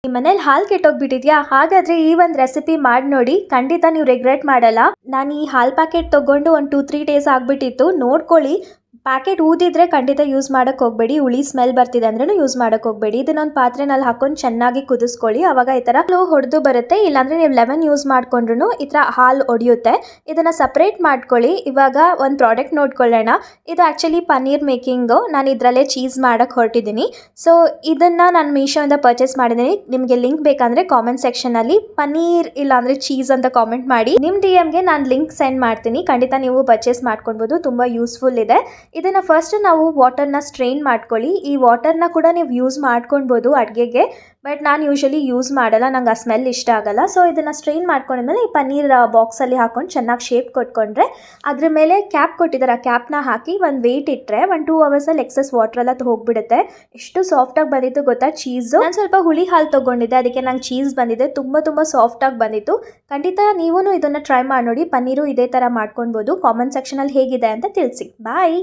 ನಿಮ್ಮ ಮನೇಲಿ ಹಾಲು ಕೆಟ್ಟೋಗ್ಬಿಟ್ಟಿದ್ಯಾ? ಹಾಗಾದ್ರೆ ಈ ಒಂದು ರೆಸಿಪಿ ಮಾಡಿ ನೋಡಿ, ಖಂಡಿತ ನೀವು ರಿಗ್ರೆಟ್ ಮಾಡಲ್ಲ. ನಾನು ಈ ಹಾಲು ಪ್ಯಾಕೆಟ್ ತಗೊಂಡು ಒಂದು 2-3 ಡೇಸ್ ಆಗ್ಬಿಟ್ಟಿತ್ತು. ನೋಡ್ಕೊಳ್ಳಿ, ಪ್ಯಾಕೆಟ್ ಊದಿದ್ರೆ ಖಂಡಿತ ಯೂಸ್ ಮಾಡಕ್ಕೆ ಹೋಗಬೇಡಿ. ಹುಳಿ ಸ್ಮೆಲ್ ಬರ್ತಿದೆ ಅಂದ್ರೂ ಯೂಸ್ ಮಾಡಕ್ಕೆ ಹೋಗಬೇಡಿ. ಇದನ್ನೊಂದು ಪಾತ್ರೆನಲ್ಲಿ ಹಾಕೊಂಡು ಚೆನ್ನಾಗಿ ಕುದಿಸ್ಕೊಳ್ಳಿ. ಅವಾಗ ಈ ಥರ ಹೊಡೆದು ಬರುತ್ತೆ. ಇಲ್ಲಾಂದರೆ ನೀವು ಲೆಮನ್ ಯೂಸ್ ಮಾಡ್ಕೊಂಡ್ರು ಈ ಥರ ಹಾಲು ಒಡೆಯುತ್ತೆ. ಇದನ್ನು ಸಪ್ರೇಟ್ ಮಾಡ್ಕೊಳ್ಳಿ. ಇವಾಗ ಒಂದು ಪ್ರಾಡಕ್ಟ್ ನೋಡ್ಕೊಳ್ಳೋಣ. ಇದು ಆ್ಯಕ್ಚುಲಿ ಪನ್ನೀರ್ ಮೇಕಿಂಗು. ನಾನು ಇದರಲ್ಲೇ ಚೀಸ್ ಮಾಡೋಕ್ಕೆ ಹೊರಟಿದ್ದೀನಿ. ಸೊ ಇದನ್ನು ನಾನು ಮೀಶೋಯಿಂದ ಪರ್ಚೇಸ್ ಮಾಡಿದ್ದೀನಿ. ನಿಮಗೆ ಲಿಂಕ್ ಬೇಕಂದರೆ ಕಾಮೆಂಟ್ ಸೆಕ್ಷನಲ್ಲಿ ಪನ್ನೀರ್ ಇಲ್ಲಾಂದರೆ ಚೀಸ್ ಅಂತ ಕಾಮೆಂಟ್ ಮಾಡಿ. ನಿಮ್ಮ DM-ಗೆ ನಾನು ಲಿಂಕ್ ಸೆಂಡ್ ಮಾಡ್ತೀನಿ. ಖಂಡಿತ ನೀವು ಪರ್ಚೇಸ್ ಮಾಡ್ಕೊಳ್ಬೋದು. ತುಂಬ ಯೂಸ್ಫುಲ್ ಇದೆ. ಇದನ್ನು ಫಸ್ಟ್ ನಾವು ವಾಟರ್ನ ಸ್ಟ್ರೈನ್ ಮಾಡ್ಕೊಳ್ಳಿ. ಈ ವಾಟರ್ನ ಕೂಡ ನೀವು ಯೂಸ್ ಮಾಡ್ಕೊಳ್ಬೋದು ಅಡುಗೆಗೆ, ಬಟ್ ನಾನು ಯೂಶಲಿ ಯೂಸ್ ಮಾಡಲ್ಲ, ನಂಗೆ ಆ ಸ್ಮೆಲ್ ಇಷ್ಟ ಆಗಲ್ಲ. ಸೊ ಇದನ್ನು ಸ್ಟ್ರೈನ್ ಮಾಡ್ಕೊಂಡ್ಮೇಲೆ ಈ ಪನ್ನೀರ್ ಬಾಕ್ಸಲ್ಲಿ ಹಾಕೊಂಡು ಚೆನ್ನಾಗಿ ಶೇಪ್ ಕೊಟ್ಕೊಂಡ್ರೆ ಅದ್ರ ಮೇಲೆ ಕ್ಯಾಪ್ ಕೊಟ್ಟಿದ್ದಾರೆ. ಆ ಕ್ಯಾಪ್ನ ಹಾಕಿ ಒಂದು ವೆಯ್ಟ್ ಇಟ್ಟರೆ 1-2 ಅವರ್ಸಲ್ಲಿ ಎಕ್ಸಸ್ ವಾಟರ್ ಎಲ್ಲ ಹೋಗ್ಬಿಡುತ್ತೆ. ಎಷ್ಟು ಸಾಫ್ಟಾಗಿ ಬಂದಿತ್ತು ಗೊತ್ತಾ ಚೀಸು. ನಾನು ಸ್ವಲ್ಪ ಹುಳಿ ಹಾಲು ತೊಗೊಂಡಿದ್ದೆ, ಅದಕ್ಕೆ ನಂಗೆ ಚೀಸ್ ಬಂದಿದೆ. ತುಂಬ ಸಾಫ್ಟಾಗಿ ಬಂದಿತ್ತು. ಖಂಡಿತ ನೀವೂ ಇದನ್ನು ಟ್ರೈ ಮಾಡಿ ನೋಡಿ. ಪನ್ನೀರು ಇದೇ ಥರ ಮಾಡ್ಕೊಳ್ಬೋದು. ಕಾಮೆಂಟ್ ಸೆಕ್ಷನಲ್ಲಿ ಹೇಗಿದೆ ಅಂತ ತಿಳಿಸಿ. ಬಾಯ್.